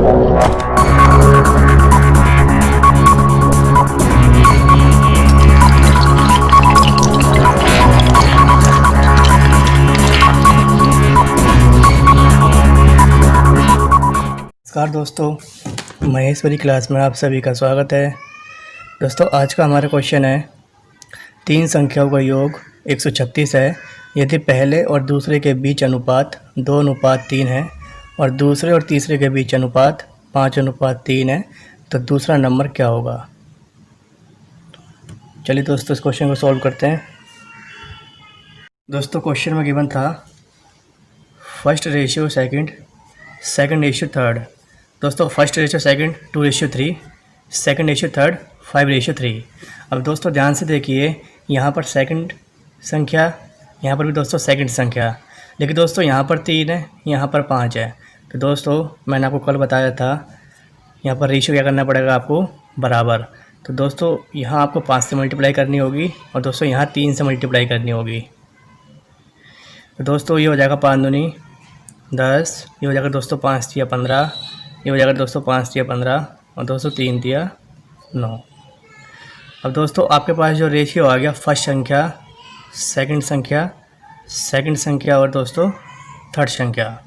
नमस्कार दोस्तों, महेश्वरी क्लास में आप सभी का स्वागत है। दोस्तों आज का हमारा क्वेश्चन है, तीन संख्याओं का योग 136 है। यदि पहले और दूसरे के बीच अनुपात 2:3 है और दूसरे और तीसरे के बीच अनुपात 5:3 है, तो दूसरा नंबर क्या होगा। चलिए दोस्तों इस क्वेश्चन को सॉल्व करते हैं। दोस्तों क्वेश्चन में गिवन था first ratio second, second ratio third. दोस्तों first ratio second 2:3, second ratio third 5:3। अब दोस्तों ध्यान से देखिए, यहाँ पर सेकंड संख्या, यहाँ पर भी दोस्तों सेकंड संख्या, लेकिन दोस्तों यहाँ पर 3 है, यहाँ पर 5 है। तो दोस्तों मैंने आपको कल बताया था, यहाँ पर रेशियो क्या करना पड़ेगा आपको, बराबर। तो दोस्तों यहाँ आपको 5 से मल्टीप्लाई करनी होगी और दोस्तों यहाँ 3 से मल्टीप्लाई करनी होगी। तो दोस्तों ये हो जाएगा 5 दूनी 10, ये हो जाएगा दोस्तों 5 तिया 15, ये हो जाएगा दोस्तों 5 तिया 15 और दोस्तों 3 तिया 9। अब दोस्तों आपके पास जो रेशियो आ गया, फर्स्ट संख्या, सेकंड संख्या, सेकंड संख्या और दोस्तों थर्ड संख्या।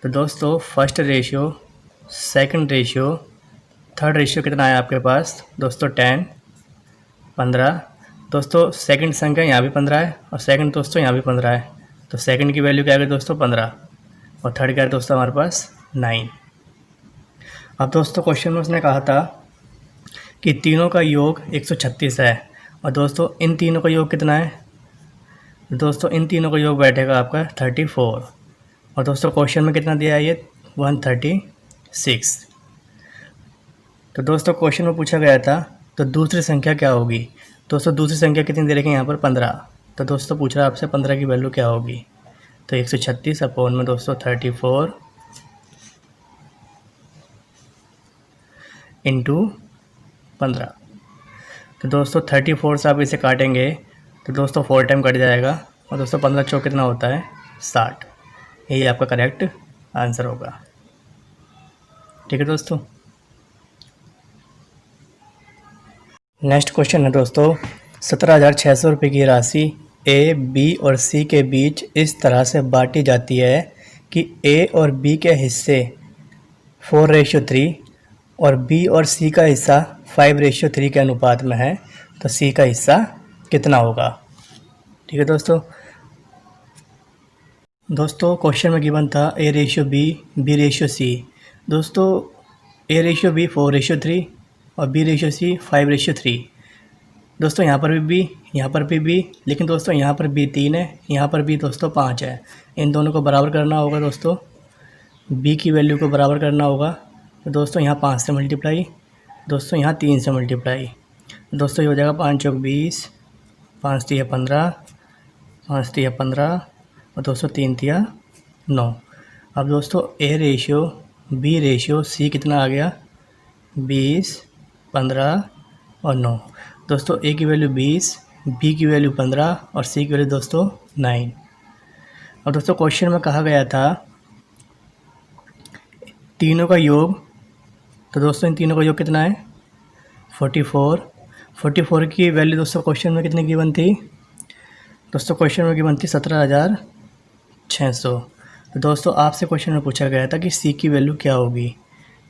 तो दोस्तों first ratio, second ratio, third ratio कितना है आपके पास दोस्तों 10, 15। दोस्तों सेकंड संख्या यहाँ भी 15 है और सेकंड दोस्तों यहाँ भी 15 है। तो सेकंड की वैल्यू क्या है दोस्तों 15 और थर्ड क्या है दोस्तों हमारे पास 9। अब दोस्तों क्वेश्चन में उसने कहा था कि तीनों का योग 136 है और दोस्तों इन तीनों का योग कितना है। दोस्तों इन तीनों का योग बैठेगा आपका 34 और दोस्तों क्वेश्चन में कितना दिया है ये 136। तो दोस्तों क्वेश्चन में पूछा गया था तो दूसरी संख्या क्या होगी। दोस्तों दूसरी संख्या कितनी दे रखी है यहाँ पर 15। तो दोस्तों पूछ रहा है आपसे 15 की वैल्यू क्या होगी। तो 136 अपॉन में दोस्तों 34 इंटू 15। तो दोस्तों 34 से आप इसे काटेंगे तो दोस्तों 4 टाइम कट जाएगा और दोस्तों 15 चौक कितना होता है 60। यही आपका करेक्ट आंसर होगा। ठीक है दोस्तों। नेक्स्ट क्वेश्चन है दोस्तों, 17,600 रुपये की राशि ए, बी और सी के बीच इस तरह से बांटी जाती है कि ए और बी के हिस्से 4:3 और बी और सी का हिस्सा 5:3 के अनुपात में है, तो सी का हिस्सा कितना होगा। ठीक है दोस्तों। दोस्तों क्वेश्चन में गिवन था A/B, B/C। दोस्तों A/B 4:3 और B/C 5:3। दोस्तों यहाँ पर भी B, यहाँ पर भी B, लेकिन दोस्तों यहाँ पर B 3 है, यहाँ पर B दोस्तों 5 है। इन दोनों को बराबर करना होगा दोस्तों, B की वैल्यू को बराबर करना होगा। तो दोस्तों यहाँ 5 से मल्टीप्लाई, दोस्तों यहाँ 3 से मल्टीप्लाई। दोस्तों ये हो जाएगा 5 चौक 20, 5 तिया 15, 5 तिया 15 और दोस्तों 3 तिया 9। अब दोस्तों A/B रेशियो C कितना आ गया 20, 15 और 9। दोस्तों A की वैल्यू 20, B की वैल्यू 15 और C की वैल्यू दोस्तों 9। और दोस्तों क्वेश्चन में कहा गया था तीनों का योग। तो दोस्तों इन तीनों का योग कितना है 44 की वैल्यू दोस्तों क्वेश्चन में कितनी गिवन थी। दोस्तों क्वेश्चन में गिवन थी 17,600। तो दोस्तों आपसे क्वेश्चन में पूछा गया था कि सी की वैल्यू क्या होगी।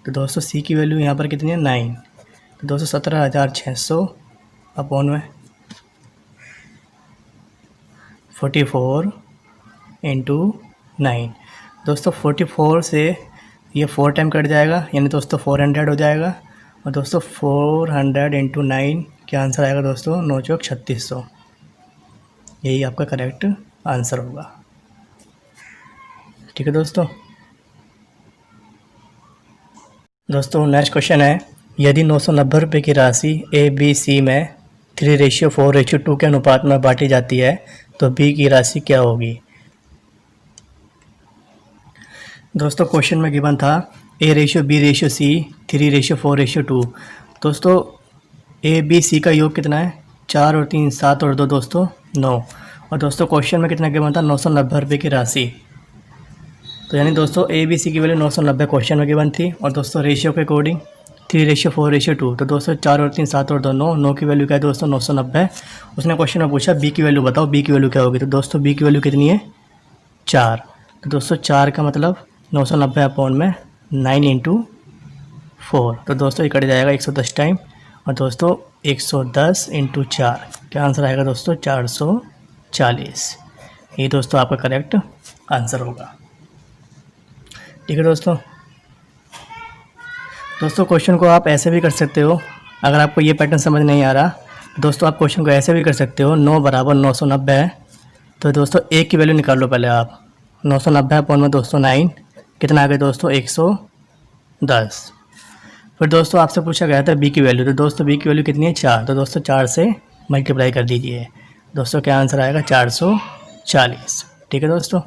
तो दोस्तों सी की वैल्यू यहाँ पर कितनी है 9। तो दोस्तों 17,600 अपॉन में 44 इंटू 9। दोस्तों 44 से ये 4 टाइम कट जाएगा, यानी दोस्तों 400 हो जाएगा। और दोस्तों 400 इंटू 9 क्या आंसर आएगा दोस्तों 9 चौक 3600। यही आपका करेक्ट आंसर होगा। ठीक है दोस्तों। दोस्तों नेक्स्ट क्वेश्चन है, यदि 990 रुपये की राशि ABC में 3:4:2 के अनुपात में बांटी जाती है तो B की राशि क्या होगी। दोस्तों क्वेश्चन में गिवन था A/B/C 3:4:2। दोस्तों ABC का योग कितना है 4 और 3 7 और 2 दोस्तों 9। और दोस्तों क्वेश्चन में कितना गिवन था 990 रुपये की राशि। तो यानी दोस्तों ए बी सी की वैल्यू 990 क्वेश्चन में गिवन थी। और दोस्तों रेशियो के अकॉर्डिंग 3:4:2, तो दोस्तों 4 और 3 7 और 2 9, 9 की वैल्यू क्या है दोस्तों 990। उसने क्वेश्चन में पूछा बी की वैल्यू बताओ, बी की वैल्यू क्या होगी। तो दोस्तों बी की वैल्यू कितनी है 4। तो दोस्तों 4 का मतलब 990 अपॉन में 9 × 4, तो दोस्तों ये कट जाएगा 110 टाइम। और दोस्तों 110 × 4, क्या आंसर आएगा दोस्तों 440। ये दोस्तों आपका करेक्ट आंसर होगा। ठीक है दोस्तों क्वेश्चन को आप ऐसे भी कर सकते हो। अगर आपको ये पैटर्न समझ नहीं आ रहा दोस्तों, आप क्वेश्चन को ऐसे भी कर सकते हो। 9 = 990 है, तो दोस्तों ए की वैल्यू निकाल लो पहले आप। 990 अपॉन में दोस्तों 9, कितना आ गया दोस्तों 110। फिर दोस्तों आपसे पूछा गया था बी की वैल्यू, तो दोस्तों बी की वैल्यू कितनी है 4, तो दोस्तों 4 से मल्टीप्लाई कर दीजिए। दोस्तों क्या आंसर आएगा 440। ठीक है दोस्तों।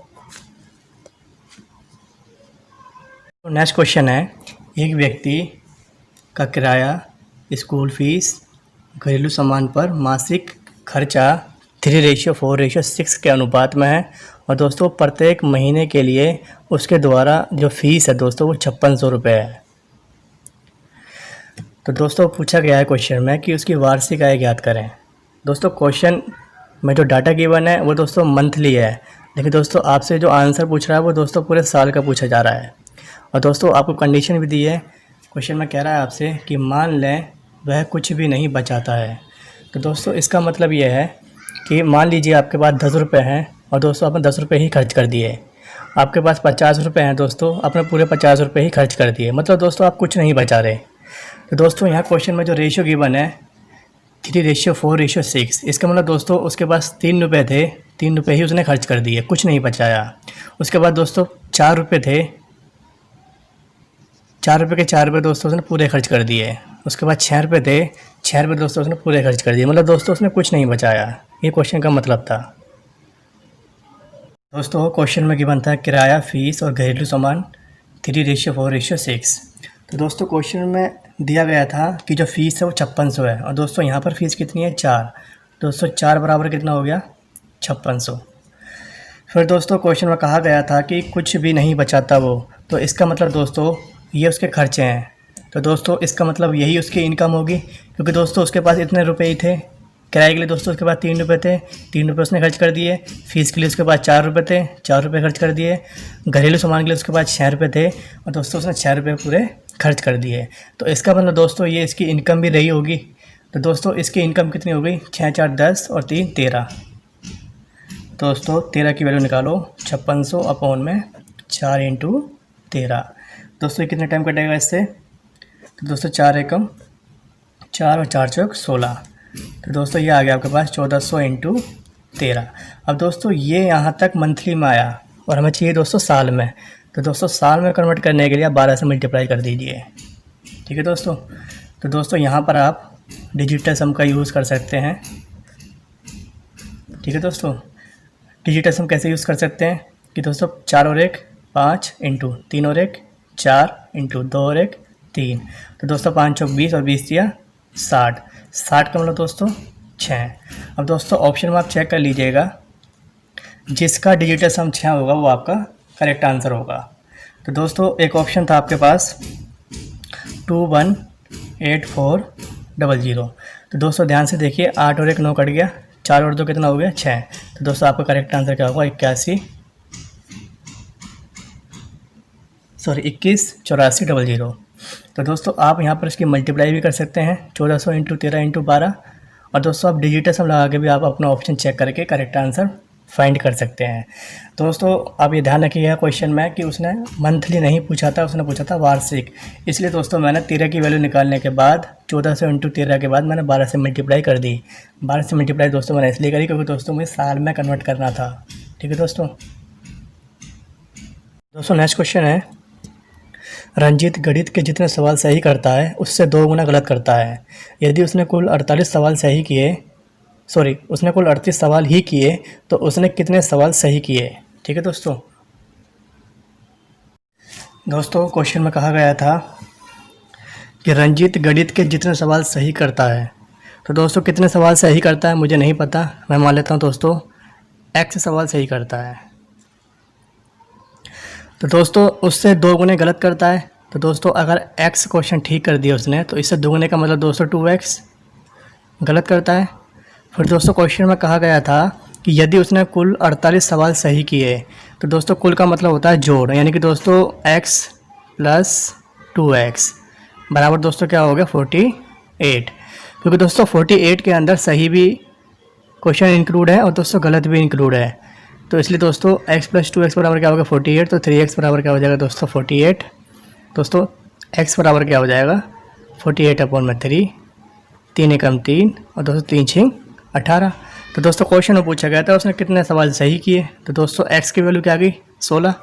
नेक्स्ट क्वेश्चन है, एक व्यक्ति का किराया, स्कूल फीस, घरेलू सामान पर मासिक खर्चा 3:4:6 के अनुपात में है। और दोस्तों प्रत्येक महीने के लिए उसके द्वारा जो फीस है दोस्तों वो 5600 रुपये है। तो दोस्तों पूछा गया है क्वेश्चन में कि उसकी वार्षिक आय ज्ञात करें। दोस्तों क्वेश्चन में जो डाटा गिवन है वो दोस्तों मंथली है, लेकिन दोस्तों आपसे जो आंसर पूछ रहा है वो दोस्तों पूरे साल का पूछा जा रहा है। और दोस्तों आपको कंडीशन भी दी है। क्वेश्चन में कह रहा है आपसे कि मान लें वह कुछ भी नहीं बचाता है। तो दोस्तों इसका मतलब ये है कि मान लीजिए आपके पास 10 रुपये हैं और दोस्तों आपने 10 रुपये ही खर्च कर दिए। आपके पास 50 रुपये हैं दोस्तों, आपने पूरे 50 रुपये ही खर्च कर दिए, मतलब दोस्तों आप कुछ नहीं बचा रहे। तो दोस्तों यहाँ क्वेश्चन में जो रेशियो गिवन है 3:4:6, इसका मतलब दोस्तों उसके पास 3 रुपये थे, 3 रुपये ही उसने खर्च कर दिए, कुछ नहीं बचाया। उसके बाद दोस्तों 4 रुपये थे, 4 रुपये के 4 रुपये दोस्तों उसने पूरे खर्च कर दिए। उसके बाद 6 रुपये थे, 6 रुपये दोस्तों उसने पूरे खर्च कर दिए, मतलब दोस्तों उसने कुछ नहीं बचाया। ये क्वेश्चन का मतलब था। दोस्तों क्वेश्चन में गिवन था किराया, फीस और घरेलू सामान 3:4:6। तो दोस्तों क्वेश्चन में दिया गया था कि जो फ़ीस है वो 5600 है। और दोस्तों यहाँ पर फ़ीस कितनी है 4, दोस्तों 4 बराबर कितना हो गया 5600। फिर दोस्तों क्वेश्चन में कहा गया था कि कुछ भी नहीं बचाता वो, तो इसका मतलब दोस्तों ये उसके खर्चे हैं। तो दोस्तों इसका मतलब यही उसकी इनकम होगी, क्योंकि दोस्तों उसके पास इतने रुपए ही थे। किराए के लिए दोस्तों उसके पास 3 रुपये थे, 3 रुपये उसने खर्च कर दिए। फ़ीस के लिए उसके पास 4 रुपये थे, 4 रुपये खर्च कर दिए। घरेलू सामान के लिए उसके पास 6 रुपये थे और दोस्तों उसने 6 रुपये पूरे खर्च कर दिए। तो इसका मतलब दोस्तों ये इसकी इनकम भी रही होगी। तो दोस्तों इसकी इनकम कितनी हो गई 6 4 10 और 3 13। दोस्तों 13 की वैल्यू निकालो, 5600 अपॉन में 4 × 13। दोस्तों कितने टाइम कटेगा इससे, तो दोस्तों 4 एकम 4 और 4 चौक 16। तो दोस्तों ये आ गया आपके पास 1400 × 13। अब दोस्तों ये यहाँ तक मंथली में आया और हमें चाहिए दोस्तों साल में। तो दोस्तों साल में कन्वर्ट करने के लिए आप 12 से मल्टीप्लाई कर दीजिए। ठीक है दोस्तों। तो दोस्तों यहाँ पर आप डिजिटल सम का यूज़ कर सकते हैं। ठीक है दोस्तों। डिजिटल सम कैसे यूज़ कर सकते हैं कि दोस्तों 4 और 1 5 × 3 और 1 4 × 2 और 1 3। तो दोस्तों 5 चौक 20 और 20 दिया 60। 60 का मतलब दोस्तों 6। अब दोस्तों ऑप्शन में आप चेक कर लीजिएगा, जिसका डिजिटल सम 6 होगा वो आपका करेक्ट आंसर होगा। तो दोस्तों एक ऑप्शन था आपके पास 218400। तो दोस्तों ध्यान से देखिए, 8 और 1 9 कट गया, 4 और 2 कितना हो गया 6। तो दोस्तों आपका करेक्ट आंसर क्या होगा 218400। तो दोस्तों आप यहाँ पर इसकी मल्टीप्लाई भी कर सकते हैं 1400 × 13 × 12। और दोस्तों आप डिजिटल सम लगा के भी आप अपना ऑप्शन चेक करके करेक्ट आंसर फाइंड कर सकते हैं। दोस्तों आप ये ध्यान रखिएगा क्वेश्चन में कि उसने मंथली नहीं पूछा था, उसने पूछा था वार्षिक। इसलिए दोस्तों मैंने 13 की वैल्यू निकालने के बाद 1400 × 13 के बाद मैंने 12 से मल्टीप्लाई कर दी। 12 से मल्टीप्लाई दोस्तों मैंने इसलिए करी क्योंकि दोस्तों मुझे साल में कन्वर्ट करना था। ठीक है दोस्तों। नेक्स्ट क्वेश्चन है, रंजीत गणित के जितने सवाल सही करता है उससे 2 गुना गलत करता है। यदि उसने कुल 38 सवाल सही किए, उसने कुल 38 सवाल ही किए तो उसने कितने सवाल सही किए। ठीक है दोस्तों। क्वेश्चन में कहा गया था कि रंजीत गणित के जितने सवाल सही करता है, तो दोस्तों कितने सवाल सही करता है मुझे नहीं पता, मैं मान लेता हूँ दोस्तों X सवाल सही करता है। तो दोस्तों उससे 2 गुने गलत करता है। तो दोस्तों अगर x क्वेश्चन ठीक कर दिया उसने तो इससे 2 गुने का मतलब दोस्तों 2x गलत करता है। फिर दोस्तों क्वेश्चन में कहा गया था कि यदि उसने कुल 48 सवाल सही किए, तो दोस्तों कुल का मतलब होता है जोड़, यानी कि दोस्तों x प्लस 2x बराबर दोस्तों क्या हो गया 48, क्योंकि दोस्तों 48 के अंदर सही भी क्वेश्चन इंक्लूड है और दोस्तों गलत भी इंक्लूड है। तो इसलिए दोस्तों x प्लस 2x बराबर क्या होगा 48, तो 3x बराबर क्या हो जाएगा दोस्तों 48। दोस्तों x बराबर क्या हो जाएगा 48/3, 3 एकम 3 और दोस्तों 3 6 18। तो दोस्तों क्वेश्चन में पूछा गया था उसने कितने सवाल सही किए, तो दोस्तों x की वैल्यू क्या आ गई 16।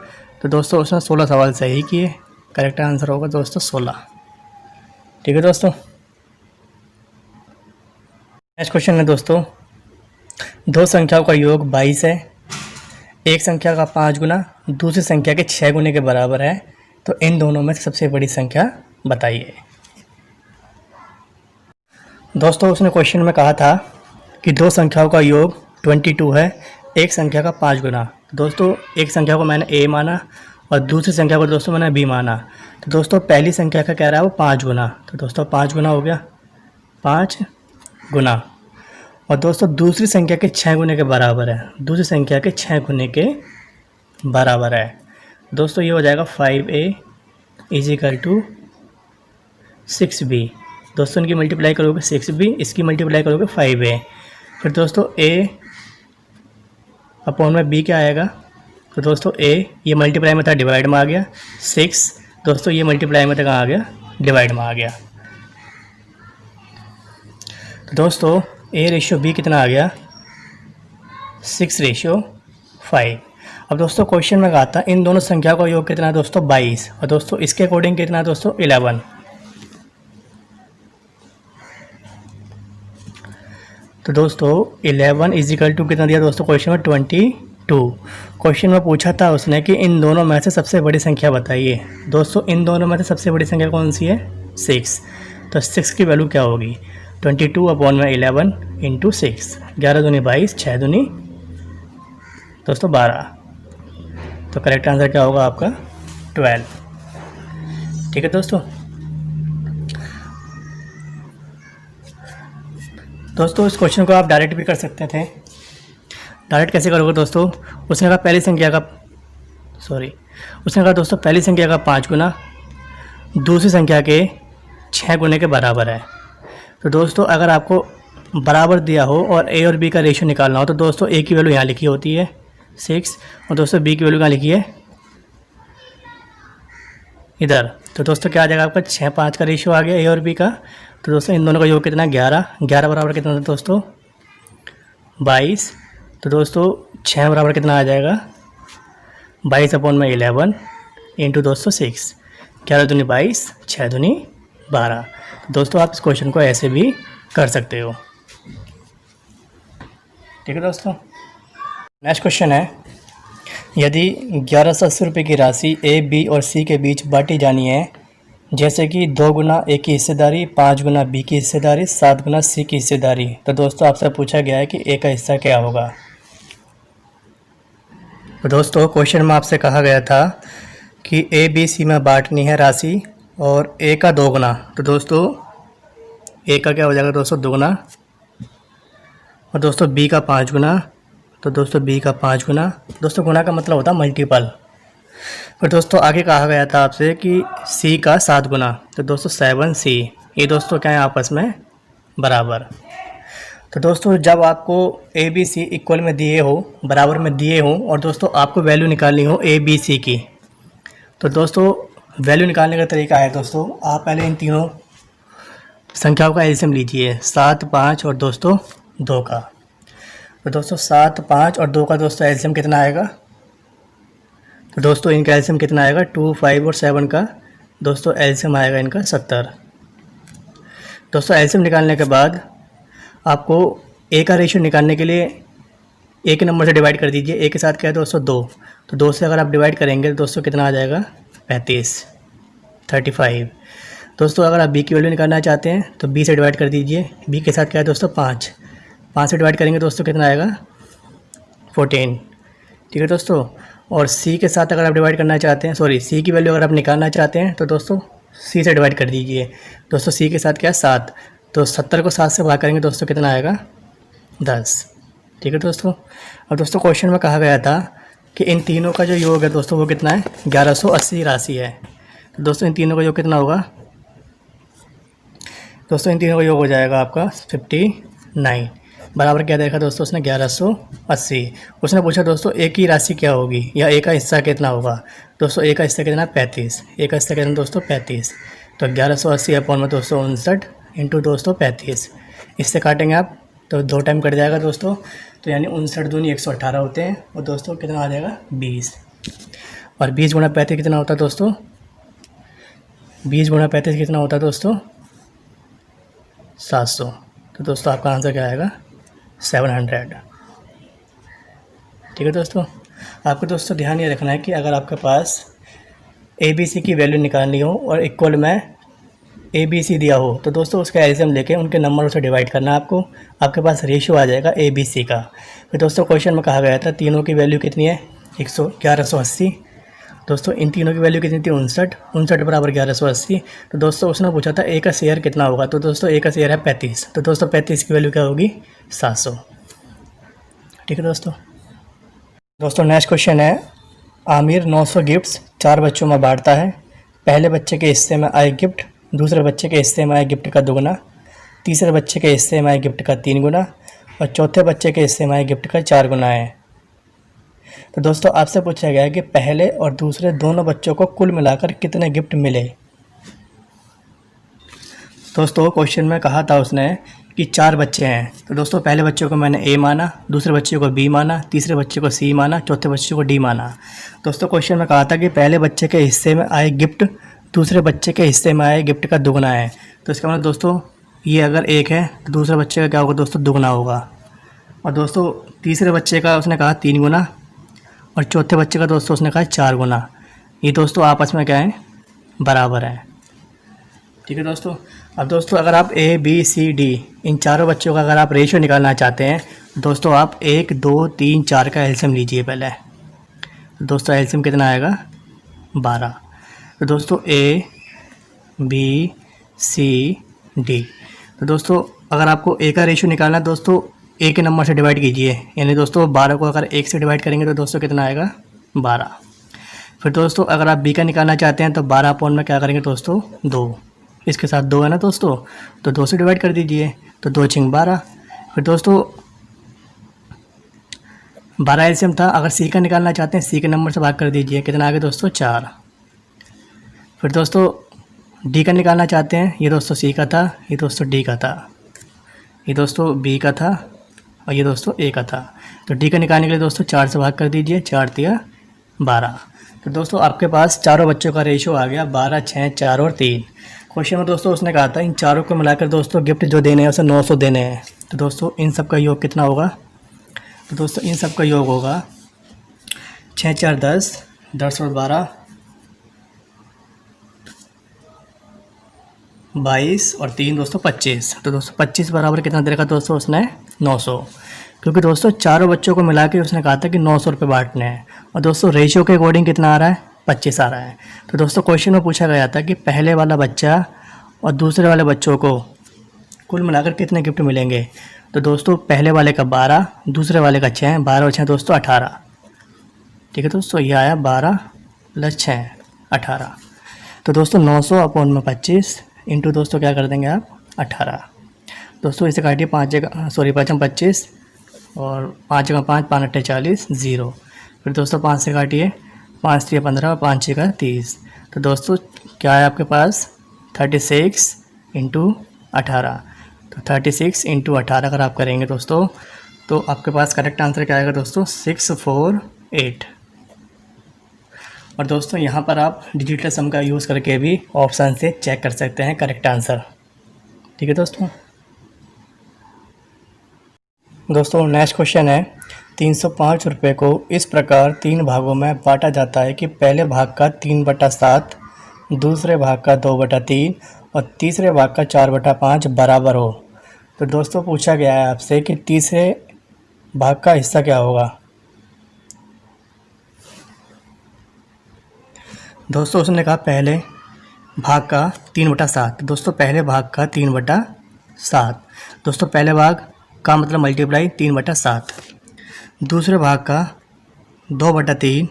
तो दोस्तों उसने 16 सवाल सही किए, करेक्ट आंसर होगा दोस्तों 16। ठीक है दोस्तों। नेक्स्ट क्वेश्चन है दोस्तों, 2 संख्याओं का योग 22 है, एक संख्या का 5 गुना दूसरी संख्या के 6 गुने के बराबर है, तो इन दोनों में सबसे बड़ी संख्या बताइए। दोस्तों उसने क्वेश्चन में कहा था कि 2 संख्याओं का योग 22 है, एक संख्या का 5 गुना। दोस्तों एक संख्या को मैंने a माना और दूसरी संख्या को दोस्तों मैंने b माना। तो दोस्तों पहली संख्या का कह रहा है वो 5 गुना, तो दोस्तों 5 गुना हो गया 5 गुना, और दोस्तों दूसरी संख्या के 6 गुने के बराबर है, दूसरी संख्या के 6 गुने के बराबर है। दोस्तों ये हो जाएगा 5a = 6b। दोस्तों इनकी मल्टीप्लाई करोगे 6b, इसकी मल्टीप्लाई करोगे 5a, फिर दोस्तों a/b क्या आएगा, तो दोस्तों a ये मल्टीप्लाई में था डिवाइड में आ गया, 6 दोस्तों ये मल्टीप्लाई में था कहाँ आ गया डिवाइड में आ गया। तो दोस्तों a/b कितना आ गया 6/5। अब दोस्तों क्वेश्चन में कहा था इन दोनों संख्याओं का योग कितना है दोस्तों 22, और दोस्तों इसके अकॉर्डिंग कितना है दोस्तों 11। तो दोस्तों 11 = कितना दिया दोस्तों क्वेश्चन में 22। क्वेश्चन में पूछा था उसने कि इन दोनों में से सबसे बड़ी संख्या बताइए। दोस्तों इन दोनों में से सबसे बड़ी संख्या कौन सी है 6, तो 6 की वैल्यू क्या होगी 22/11 × 6, 11 दूनी 22, 6 दूनी दोस्तों 12, तो करेक्ट आंसर क्या होगा आपका 12। ठीक है दोस्तों। दोस्तों इस क्वेश्चन को आप डायरेक्ट भी कर सकते थे। डायरेक्ट कैसे करोगे दोस्तों, उसने कहा पहली संख्या का दोस्तों पहली संख्या का 5 गुना दूसरी संख्या के 6 गुने के बराबर है। तो दोस्तों अगर आपको बराबर दिया हो और a और b का रेशियो निकालना हो, तो दोस्तों a की वैल्यू यहाँ लिखी होती है 6 और दोस्तों b की वैल्यू कहाँ लिखी है इधर। तो दोस्तों क्या आ जाएगा आपका 6/5 का रेशियो आ गया a और b का। तो दोस्तों इन दोनों का योग कितना 11, 11 बराबर कितना था दोस्तों 22। तो दोस्तों 6 बराबर कितना आ जाएगा 22/11 × दोस्तों 6, 11 दूनी 22, 6 दूनी 12। दोस्तों आप इस क्वेश्चन को ऐसे भी कर सकते हो। ठीक है दोस्तों। नेक्स्ट क्वेश्चन है, यदि 1180 रुपये की राशि a, b और c के बीच बांटी जानी है, जैसे कि 2 गुना a की हिस्सेदारी, 5 गुना b की हिस्सेदारी, 7 गुना c की हिस्सेदारी, तो दोस्तों आपसे पूछा गया है कि a का हिस्सा क्या होगा। तो दोस्तों क्वेश्चन में आपसे कहा गया था कि a, b, c में बांटनी है राशि और a का 2 गुना, तो दोस्तों a का क्या हो जाएगा दोस्तों 2 गुना, और दोस्तों b का 5 गुना, तो दोस्तों b का 5 गुना, दोस्तों गुना का मतलब होता है मल्टीपल। फिर दोस्तों आगे कहा गया था आपसे कि c का 7 गुना, तो दोस्तों 7c, ये दोस्तों क्या है आपस में बराबर। तो दोस्तों जब आपको a b c इक्वल में दिए हो, बराबर में दिए हो, और दोस्तों आपको वैल्यू निकालनी हो a b c की, तो दोस्तों वैल्यू निकालने का तरीका है दोस्तों, आप पहले इन तीनों संख्याओं का एलसीएम लीजिए, 7, 5 और दोस्तों 2 का। तो दोस्तों 7, 5 और 2 का दोस्तों एलसीएम कितना आएगा, तो दोस्तों इनका एलसीएम कितना आएगा 2, 5 और 7 का दोस्तों एलसीएम आएगा इनका 70। दोस्तों एलसीएम निकालने के बाद आपको ए का रेशियो निकालने के लिए ए के नंबर से डिवाइड कर दीजिए। ए के साथ क्या है दोस्तों 2, तो 2 से अगर आप डिवाइड करेंगे तो दोस्तों कितना आ जाएगा 35। दोस्तों अगर आप बी की वैल्यू निकालना चाहते हैं तो बी से डिवाइड कर दीजिए। बी के साथ क्या है दोस्तों 5, 5 से डिवाइड करेंगे दोस्तों कितना आएगा 14। ठीक है दोस्तों, और सी के साथ अगर आप डिवाइड करना चाहते हैं, सॉरी सी की वैल्यू अगर आप निकालना चाहते हैं तो दोस्तों सी से डिवाइड कर दीजिए। दोस्तों सी के साथ क्या है 7, तो 70 को 7 से भाग करेंगे दोस्तों कितना आएगा 10। ठीक है दोस्तों। अब दोस्तों क्वेश्चन में कहा गया था कि इन तीनों का जो योग है दोस्तों वो कितना है 1180 राशि है। तो दोस्तों इन तीनों का योग कितना होगा, दोस्तों इन तीनों का योग हो जाएगा आपका 59 बराबर क्या देखा दोस्तों उसने 1180। उसने पूछा दोस्तों ए की राशि क्या होगी या ए का हिस्सा कितना होगा। दोस्तों ए का हिस्सा कितना 35, ए का हिस्सा कितना दोस्तों 35। तो 1180 अपॉन में दोस्तों 59 इंटू दोस्तों 35, इससे काटेंगे आप तो 2 टाइम कट जाएगा दोस्तों। तो यानी 59 दूनी 118 होते हैं और दोस्तों कितना आ जाएगा 20। और 20 गुणा 35 कितना होता है दोस्तों, 20 गुणा 35 कितना होता है दोस्तों 700। तो दोस्तों आपका आंसर क्या आएगा 700। ठीक है दोस्तों। आपको दोस्तों ध्यान ये रखना है कि अगर आपके पास ए बी सी की वैल्यू निकालनी हो और इक्वल में ए बी सी दिया हो तो दोस्तों उसका एल्सियम लेके उनके नंबरों से डिवाइड करना है आपको, आपके पास रेशियो आ जाएगा ए बी सी का। फिर दोस्तों क्वेश्चन में कहा गया था तीनों की वैल्यू कितनी है 1180। दोस्तों इन तीनों की वैल्यू कितनी थी 59 बराबर 1180। तो दोस्तों उसने पूछा था ए का शेयर कितना होगा, तो दोस्तों ए का शेयर है 35, तो दोस्तों 35 की वैल्यू क्या होगी 700। ठीक है दोस्तों। दोस्तों नेक्स्ट क्वेश्चन है आमिर 900 गिफ्ट्स 4 बच्चों में बांटता है। पहले बच्चे के हिस्से में आए गिफ्ट दूसरे बच्चे के हिस्से में आए गिफ्ट का 2 गुना, तीसरे बच्चे के हिस्से में आए गिफ्ट का 3 गुना और चौथे बच्चे के हिस्से में आए गिफ्ट का 4 गुना है। तो दोस्तों आपसे पूछा गया है कि पहले और दूसरे दोनों बच्चों को कुल मिलाकर कितने गिफ्ट मिले। दोस्तों क्वेश्चन में कहा था उसने कि 4 बच्चे हैं, तो दोस्तों पहले बच्चे को मैंने ए माना, दूसरे बच्चे को बी माना, तीसरे बच्चे को सी माना, चौथे बच्चे को डी माना। दोस्तों क्वेश्चन में कहा था कि पहले बच्चे के हिस्से में आए गिफ्ट दूसरे बच्चे के हिस्से में आए गिफ्ट का 2 गुना है। तो इसका मतलब दोस्तों ये अगर 1 है तो दूसरे बच्चे का क्या होगा दोस्तों 2 गुना होगा। और दोस्तों तीसरे बच्चे का उसने कहा 3 गुना और चौथे बच्चे का दोस्तों उसने कहा 4 गुना। ये दोस्तों आपस में क्या है बराबर है। ठीक है दोस्तों। अब दोस्तों अगर आप ए बी सी डी इन चारों बच्चों का अगर आप रेशियो निकालना चाहते हैं दोस्तों आप 1 2 3 4 का एलसीएम लीजिए पहले। तो दोस्तों एलसीएम कितना आएगा 12। तो दोस्तों ए बी सी डी, तो दोस्तों अगर आपको ए का रेशियो निकालना है दोस्तों ए के नंबर से डिवाइड कीजिए, यानी दोस्तों 12 को अगर 1 से डिवाइड करेंगे तो दोस्तों कितना आएगा 12। फिर दोस्तों अगर आप बी का निकालना चाहते हैं तो 12 अपॉन में क्या करेंगे दोस्तों 2, इसके साथ 2 है ना दोस्तों, तो 2 से डिवाइड कर दीजिए तो 2 छिंग 12। फिर दोस्तों 12 एलसीएम था, अगर सी का निकालना चाहते हैं सी के नंबर से भाग कर दीजिए, कितना आ गया दोस्तों 4। फिर दोस्तों डी का निकालना चाहते हैं, ये दोस्तों सी का था, ये दोस्तों डी का था, ये दोस्तों बी का था और ये दोस्तों ए का था। तो डी का निकालने के लिए दोस्तों 4 से भाग कर दीजिए, 4 तिया 12। तो दोस्तों आपके पास चारों बच्चों का रेशियो आ गया 12 6 4 और 3। क्वेश्चन में दोस्तों उसने कहा था इन चारों को मिलाकर दोस्तों गिफ्ट जो देने हैं उसे 900 देने हैं। तो दोस्तों इन सब का योग कितना होगा, तो दोस्तों इन सब का योग होगा 6 4 10 10 और 12 22 और 3 दोस्तों 25। तो दोस्तों 25 बराबर कितना दे रखा दोस्तों उसने 900, क्योंकि दोस्तों चारों बच्चों को मिला के उसने कहा था कि 900 रुपये बांटने हैं। और दोस्तों रेशियो के अकॉर्डिंग कितना आ रहा है 25 आ रहा है। तो दोस्तों क्वेश्चन में पूछा गया था कि पहले वाला बच्चा और दूसरे वाले बच्चों को कुल मिलाकर कितने गिफ्ट मिलेंगे। तो दोस्तों पहले वाले का 12, दूसरे वाले का 6, 12 और 6 दोस्तों 18। ठीक है दोस्तों, ये आया 12 + 6 18। तो दोस्तों 900 अपॉन में 25 इंटू दोस्तों क्या कर देंगे आप 18। दोस्तों इसे काटिए 5 जगह 5 25 और 5 जगह 5 5 8 40 0। फिर दोस्तों 5 से काटिए 5 3 15 और 5 6 30। तो दोस्तों क्या है आपके पास 36 इंटू 18। तो 36 इंटू 18 अगर आप करेंगे दोस्तों तो आपके पास करेक्ट आंसर क्या आएगा दोस्तों 648। और दोस्तों यहाँ पर आप डिजिटल सम का यूज़ करके भी ऑप्शन से चेक कर सकते हैं करेक्ट आंसर। ठीक है दोस्तों नेक्स्ट क्वेश्चन है 305 रुपये को इस प्रकार 3 भागों में बांटा जाता है कि पहले भाग का 3/7, दूसरे भाग का 2/3 और तीसरे भाग का 4/5 बराबर हो। तो दोस्तों पूछा गया है आपसे कि तीसरे भाग का हिस्सा क्या होगा। दोस्तों उसने कहा पहले भाग का 3/7। दोस्तों पहले भाग का 3/7। दोस्तों पहले भाग का मतलब मल्टीप्लाई 3/7। दूसरे भाग का 2/3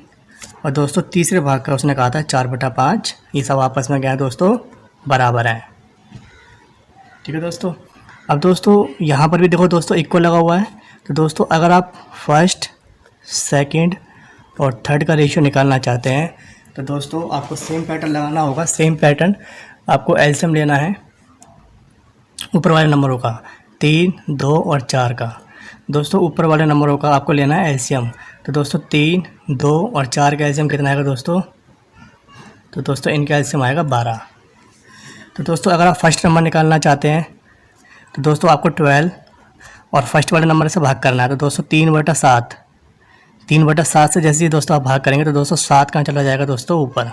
और दोस्तों तीसरे भाग का उसने कहा था 4/5। ये सब आपस में क्या है दोस्तों, बराबर है। ठीक है दोस्तों। अब दोस्तों यहाँ पर भी देखो दोस्तों इक्वल लगा हुआ है। तो दोस्तों अगर आप फर्स्ट, सेकंड और थर्ड का रेशियो निकालना चाहते हैं तो दोस्तों आपको सेम पैटर्न लगाना होगा। सेम पैटर्न, आपको एलसीएम लेना है ऊपर वाले नंबरों का, 3, 2 और 4 का। दोस्तों ऊपर वाले नंबरों का आपको लेना है एलसीएम। तो दोस्तों 3, 2 और 4 का एलसीएम कितना आएगा दोस्तों? तो दोस्तों इनका एलसीएम आएगा 12। तो दोस्तों अगर आप फर्स्ट नंबर निकालना चाहते हैं तो दोस्तों आपको 12 और फर्स्ट वाले नंबर से भाग करना है। तो दोस्तों 3/7। 3/7 से जैसे ही दोस्तों आप भाग करेंगे तो दोस्तों 7 कहाँ चला जाएगा दोस्तों? ऊपर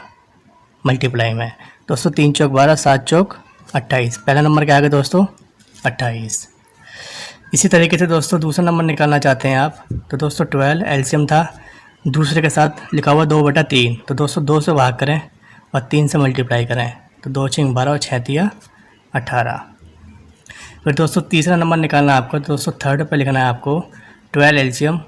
मल्टीप्लाई में। दोस्तों 3 चौक 12, 7 चौक 28। पहला नंबर क्या आएगा दोस्तों? 28। इसी तरीके से दोस्तों दूसरा नंबर निकालना चाहते हैं आप तो दोस्तों 12 एलसीएम था, दूसरे के साथ लिखा हुआ 2/3। तो दोस्तों 2 से भाग करें और 3 से मल्टीप्लाई करें। तो 2 6 12 और 6 3 18। फिर दोस्तों तीसरा नंबर निकालना है आपको। तो दोस्तों थर्ड पे लिखना है आपको 12 एलसीएम।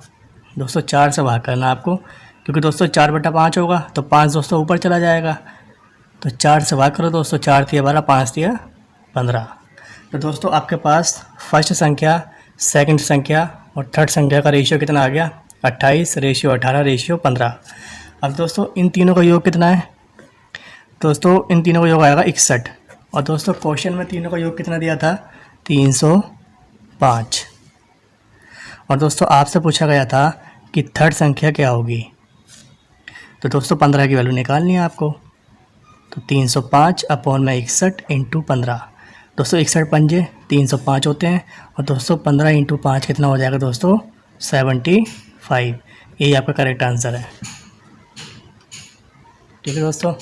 दोस्तों 4 से भाग करना है आपको, क्योंकि दोस्तों 4/5 होगा तो 5 दोस्तों ऊपर चला जाएगा। तो 4 से भाग करो दोस्तों, 4 3 12, 5 3 15। तो दोस्तों आपके पास फर्स्ट संख्या, सेकंड संख्या और थर्ड संख्या का रेशियो कितना आ गया? 28 रेशियो 18 रेशियो 15। अब दोस्तों इन तीनों का योग कितना है? दोस्तों इन तीनों का योग आएगा 61। और दोस्तों क्वेश्चन में तीनों का योग कितना दिया था? 305। और दोस्तों आपसे पूछा गया था कि थर्ड संख्या क्या होगी। तो दोस्तों 15 की वैल्यू निकालनी है आपको। तो 305/61 इंटू 15। दोस्तों 61 पंजे 305 होते हैं और दोस्तों 15 इंटू 5 कितना हो जाएगा दोस्तों? 75। यही आपका करेक्ट आंसर है। ठीक है दोस्तों।